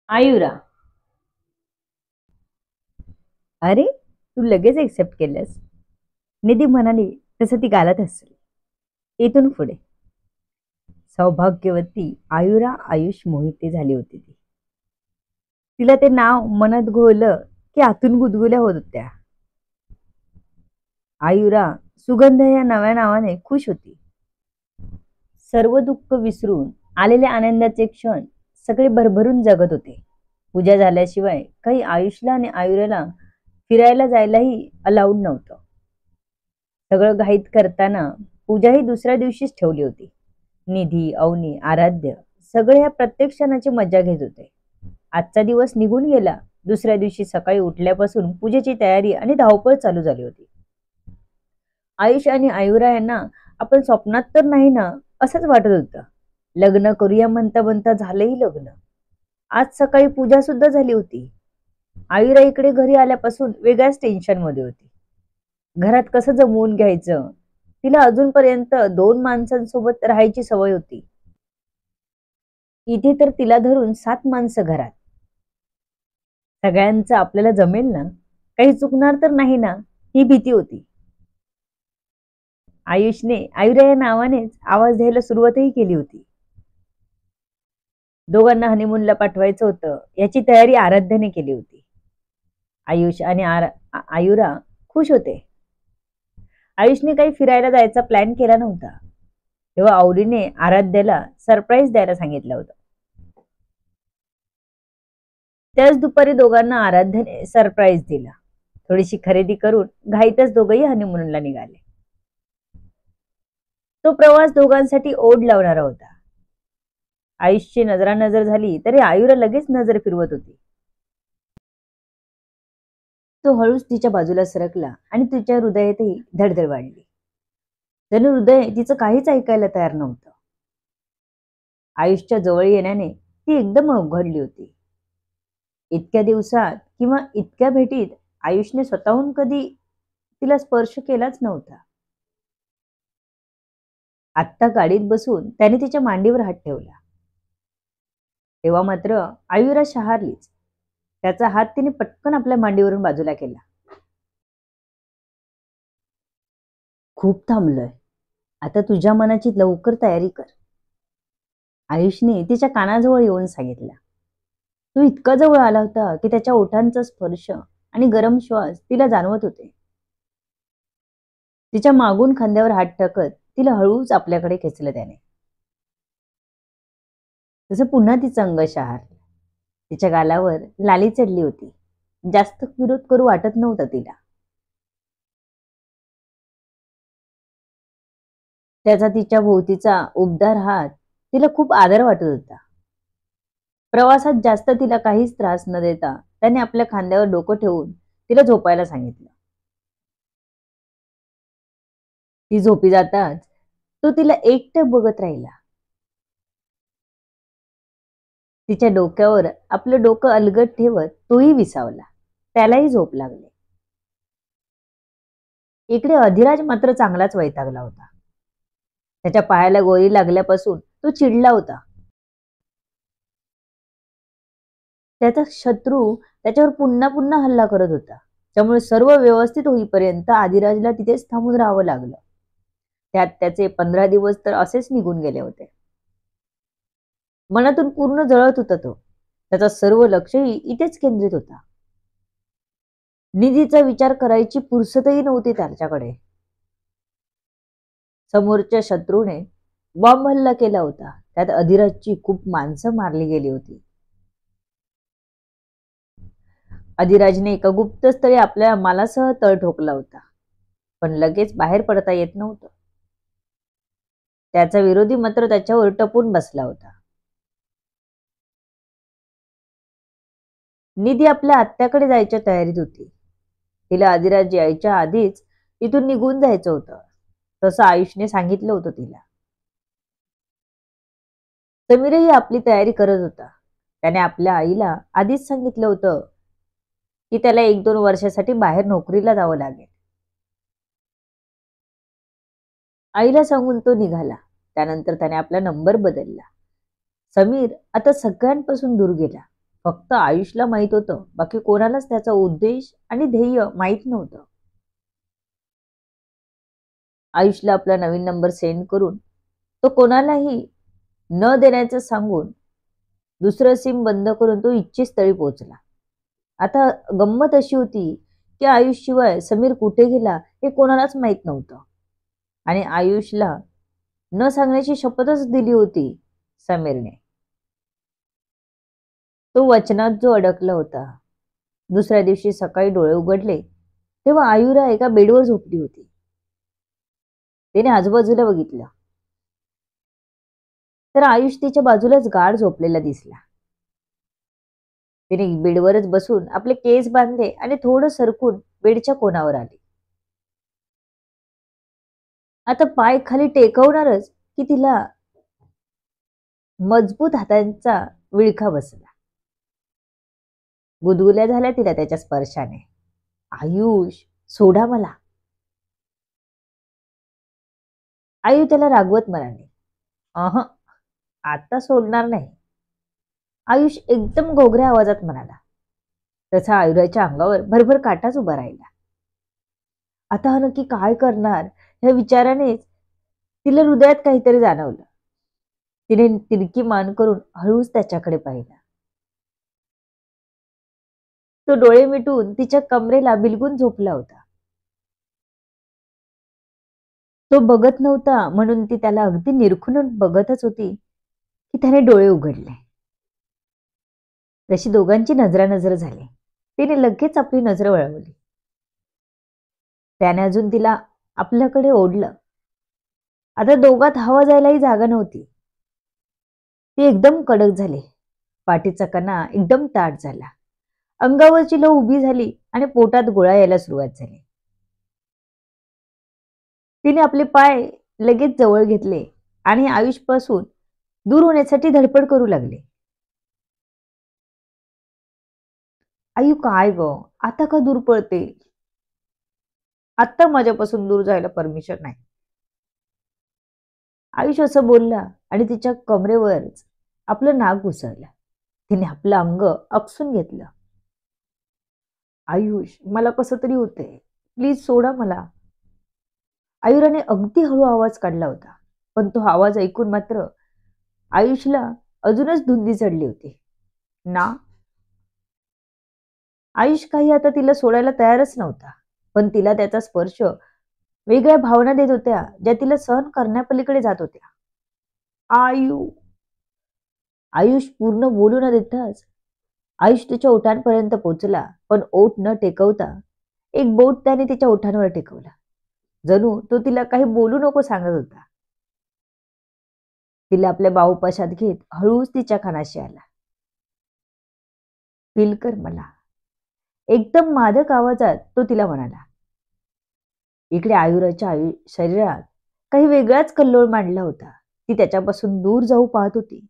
आयुरा. अरे, तू लगेच एक्सेप्ट केलंस. निधी म्हणाली तसं ती गालात हसली. इथून पुढे सौभाग्यवती आयुरा आयुष मोहिते झाली होती ती. तिला ते नाव मनात घोळलं की आतून गुदगुल्या होत होत्या. आयुरा सुगंध या नव्या नावाने खुश होती. सर्व दुःख विसरून आलेले आनंदाचे क्षण सगळे भरभरून जगत होते. पूजा झाल्याशिवाय काही आयुषला आणि आयुराला फिरायला जायलाही अलाउड नव्हतं. सगळं घाईत करताना पूजा ही दुसऱ्या दिवशीच ठेवली होती. निधी, अवनी, आराध्य सगळे या प्रत्येक क्षणाची मजा घेत होते. आजचा दिवस निघून गेला. दुसऱ्या दिवशी सकाळी उठल्यापासून पूजेची तयारी आणि धावपळ चालू झाली होती. आयुष आणि आयुरा यांना आपण स्वप्नात तर नाही ना असंच वाटत होतं. लग्न करूया म्हणता म्हणता झालंही लग्न. आज सकाळी पूजा सुद्धा झाली होती. आयुरा इकडे घरी आल्यापासून वेगळ्याच टेन्शन मध्ये होती. घरात कसं जमवून घ्यायचं. तिला अजूनपर्यंत दोन माणसांसोबत राहायची सवय होती. इथे तर तिला धरून 7 माणसं घरात. सगळ्यांचं आपल्याला जमेल ना, काही चुकणार तर नाही ना, ही भीती होती. आयुषने आयुरा या नावानेच आवाज द्यायला सुरुवातही केली होती. दोघांना हनीमूनला पाठवायचं होतं याची तयारी आराध्याने केली होती. आयुष आणि आयुरा खुश होते. आयुषने काही फिरायला जायचा प्लॅन केला नव्हता. तेव्हा आवडीने आराध्याला सरप्राईज द्यायला सांगितलं होतं. त्याच दुपारी दोघांना आराध्याने सरप्राईज दिला. थोडीशी खरेदी करून घाईतच दोघंही हनीमूनला निघाले. तो प्रवास दोघांसाठी ओढ लावणारा होता. आयुषची नजरानजर झाली तरी आयुरा लगेच नजर फिरवत होती. तो हळूच तिच्या बाजूला सरकला आणि तिच्या हृदयातही धडधड वाढली. जणू हृदय तिचं काहीच ऐकायला तयार नव्हतं. आयुषच्या जवळ येण्याने ती एकदम अवघडली होती. इतक्या दिवसात किंवा इतक्या भेटीत आयुषने स्वतःहून कधी तिला स्पर्श केलाच नव्हता. आत्ता गाडीत बसून त्याने तिच्या मांडीवर हात ठेवला. तेव्हा मात्र आयुरा शहारलीच. त्याचा हात तिने पटकन आपल्या मांडीवरून बाजूला केला. खूप थांबलोय. आता तुझ्या मनाची लवकर तयारी कर. आयुषने तिच्या कानाजवळ येऊन सांगितलं. तू इतका जवळ आला होता की त्याच्या ओठांचा स्पर्श आणि गरम श्वास तिला जाणवत होते. तिच्या मागून खांद्यावर हात टाकत तिला हळूच आपल्याकडे खेचलं त्याने. तसं पुन्हा तिचं अंग शहारलं. तिच्या गालावर लाली चढली होती. जास्त विरोध करू वाटत नव्हता तिला. त्याचा तिच्या भोवतीचा उबदार हात तिला खूप आदर वाटत होता. प्रवासात जास्त तिला काहीच त्रास न देता त्याने आपल्या खांद्यावर डोकं ठेवून तिला झोपायला सांगितलं. ती झोपी जाताच तो तिला एकटं बघत राहिला. तिच्या डोक्यावर आपलं डोकं अलगद ठेवत तोही विसावला. त्यालाही झोप लागली. इकडे अधिराज मात्र चांगलाच वैतागला होता. त्याच्या पायाला गोळी लागल्यापासून तो चिडला होता. त्याचा शत्रू त्याच्यावर पुन्हा पुन्हा हल्ला करत होता. त्यामुळे सर्व व्यवस्थित होईपर्यंत आदिराजला तिथेच थांबून राहावं लागलं. त्यात त्याचे 15 दिवस तर असेच निघून गेले होते. मनातून पूर्ण जळत होता तो. त्याचा सर्व लक्षही इथेच केंद्रित होता. निधीचा विचार करायची फुरसतही नव्हती त्याच्याकडे. समोरच्या शत्रूने बॉम्ब हल्ला केला होता. त्यात अधिराजची खूप माणसं मारली गेली होती. अधिराजने एका गुप्त स्थळी आपल्या मालासह तळ ठोकला होता. पण लगेच बाहेर पडता येत नव्हतं. त्याचा विरोधी मात्र त्याच्यावर टपून बसला होता. निधी आपल्या आत्याकडे जायच्या तयारीत होती. तिला अधिराज यायच्या आधीच इथून निघून जायचं होतं. तसं आयुषने सांगितलं होतं तिला. समीरही आपली तयारी करत होता. त्याने आपल्या आईला आधीच सांगितलं होतं की त्याला 1-2 वर्षासाठी बाहेर नोकरीला जावं लागेल. आईला सांगून तो निघाला. त्यानंतर त्याने आपला नंबर बदलला. समीर आता सगळ्यांपासून दूर गेला. फक्त आयुषला माहित होतं, बाकी कोणालाच त्याचा उद्देश आणि ध्येय माहित नव्हतं. आयुषला आपला नवीन नंबर सेंड करून तो कोणालाही न देण्याचं सांगून दुसरं सिम बंद करून तो इच्छितस्थळी पोहोचला. आता गंमत अशी होती की आयुष शिवाय समीर कुठे गेला हे कोणालाच माहित नव्हतं आणि आयुषला न सांगण्याची शपथच दिली होती समीरने. तो वचनात जो अडकला होता. दुसऱ्या दिवशी सकाळी डोळे उघडले तेव्हा आयुरा एका बेडवर झोपली होती. तिने आजूबाजूला बघितलं तर आयुष तिच्या बाजूलाच गाढ झोपलेला दिसला. तिने बेडवरच बसून आपले केस बांधले आणि थोडं सरकून बेडच्या कोणावर आली. आता पाय खाली टेकवणारच की तिला मजबूत हातांचा विळखा बसला. गुदगुल्या झाल्या तिला त्याच्या स्पर्शाने. आयुष, सोडा मला. आयु त्याला रागवत म्हणाली. अह, आता सोडणार नाही. आयुष एकदम घोगऱ्या आवाजात म्हणाला. तसा आयुराच्या अंगावर भरभर काटाच उभा राहिला. आता हा नक्की काय करणार ह्या विचारानेच तिला हृदयात काहीतरी जाणवलं. तिने तिरकी मान करून हळूच त्याच्याकडे पाहिला. तो डोळे मिटून तिच्या कमरेला बिलगून झोपला होता. तो बघत नव्हता म्हणून ती त्याला अगदी निरखून बघतच होती की त्याने डोळे उघडले. तशी दोघांची नजरानजर झाली. तिने लगेच आपली नजर वळवली. त्याने अजून तिला आपल्याकडे ओढलं. आता दोघात हवा जायलाही जागा नव्हती. ती एकदम कडक झाली. पाठीचा कणा एकदम ताट झाला. अंगावरची लव उभी झाली आणि पोटात गोळा यायला सुरुवात झाली. तिने आपले पाय लगेच जवळ घेतले आणि आयुषपासून दूर होण्यासाठी धडपड करू लागले. आयु, काय ग, आता का दूर पळते? आता माझ्यापासून दूर जायला परमिशन नाही. आयुष असं बोलला आणि तिच्या कमरेवरच आपलं नाक घुसळलं. तिने आपलं अंग अपसून घेतलं. आयुष, मला कसं तरी होतंय, प्लीज सोडा मला. आयुराने अगदी हळू आवाज काढला होता, पण तो आवाज ऐकून मात्र आयुषला अजूनच धुंदी चढली होती. ना. आयुष काही आता तिला सोडायला तयारच नव्हता, पण तिला त्याचा स्पर्श वेगळ्या भावना देत होत्या ज्या तिला सहन करण्यापलीकडे जात होत्या. आयु. आयुष पूर्ण बोलू न देताच आयुष तिच्या ओठांपर्यंत पोहोचला, पण ओठ न टेकवता एक बोट त्याने तिच्या ओठांवर टेकवला. जणू तो तिला काही बोलू नको सांगत होता. तिला आपल्या बाहुपाशात घेत हळूच तिच्या कानाशी आला. फील कर मला. एकदम मादक आवाजात तो तिला म्हणाला. इकडे आयुराच्या शरीरात काही वेगळाच कल्लोळ मांडला होता. ती त्याच्यापासून दूर जाऊ पाहत होती.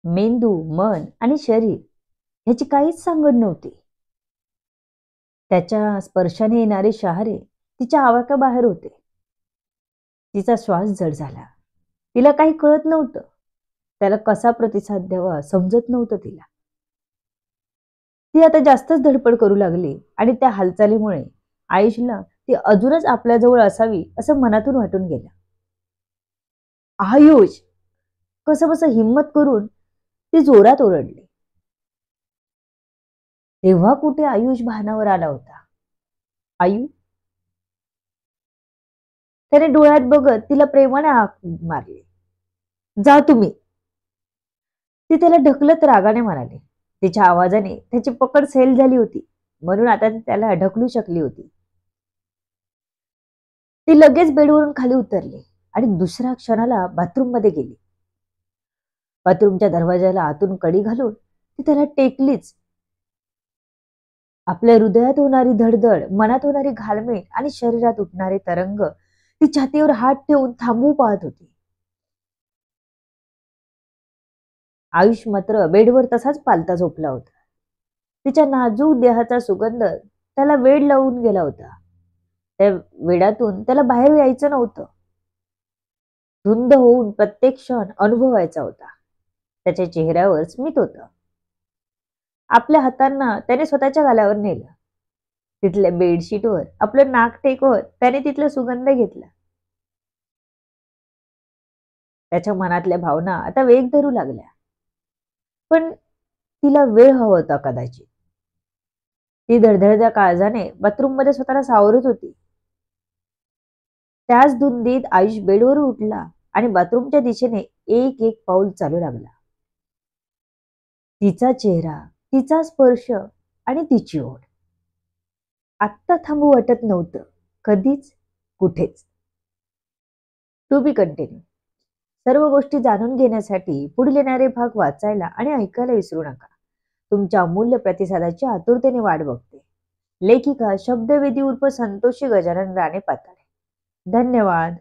मेंदू, मन आणि शरीर ह्याची काहीच सांगड नव्हती. त्याच्या स्पर्शाने येणारे शहारे तिच्या आवाक्याबाहेर होते. तिचा श्वास जड झाला. तिला काही कळत नव्हतं. त्याला कसा प्रतिसाद द्यावा समजत नव्हतं तिला. ती आता जास्तच धडपड करू लागली आणि त्या हालचालीमुळे आयुषला ती अजूनच आपल्याजवळ असावी असं मनातून वाटून गेलं. आयुष, कसं बस हिम्मत करून ती जोरात ओरडली. तेव्हा कुठे आयुष भानावर आला होता. आयु. त्याने डोळ्यात बघत तिला प्रेमाने हाक मारली. जा तुम्ही. ती त्याला ढकलत रागाने म्हणाली. तिच्या आवाजाने त्याची पकड सैल झाली होती, म्हणून आता ती त्याला ढकलू शकली होती. ती लगेच बेडवरून खाली उतरली आणि दुसऱ्या क्षणाला बाथरूम मध्ये गेली. बाथरूमच्या दरवाजाला आतून कडी घालून ती त्याला टेकलीच. आपल्या हृदयात होणारी धडधड, मनात होणारी घालमेल आणि शरीरात उठणारे तरंग ती छातीवर हात ठेवून थांबवू पाहत होती. आयुष मात्र बेडवर तसाच पालता झोपला होता. तिच्या नाजूक देहाचा सुगंध त्याला वेड लावून गेला होता. त्या वेडातून त्याला बाहेर यायचं नव्हतं. धुंद होऊन प्रत्येक क्षण अनुभवायचा होता. त्याच्या चेहऱ्यावर स्मित होतं. आपल्या हातांना त्याने स्वतःच्या गालावर नेलं. तिथल्या बेडशीटवर आपलं नाक टेकवत त्याने तिथला सुगंध घेतला. त्याच्या मनातल्या भावना आता वेग धरू लागल्या. पण तिला वेळ हवा होता कदाचित. ती धडधडत्या काळजाने बाथरूम मध्ये स्वतःला सावरत होती. त्याच धुंदीत आयुष बेडवर उठला आणि बाथरूमच्या दिशेने एक एक पाऊल चालू लागला. तिचा चेहरा, तिचा स्पर्श आणि तिची ओढ. आत्ता थांबू वाटत नव्हतं, कधीच, कुठेच. To be continue. सर्व गोष्टी जाणून घेण्यासाठी पुढील येणारे भाग वाचायला आणि ऐकायला विसरू नका. तुमच्या अमूल्य प्रतिसादाची आतुरतेने वाट बघते. लेखिका शब्दवेदी उर्फ संतोषी गजानन राणे पाताळे. धन्यवाद.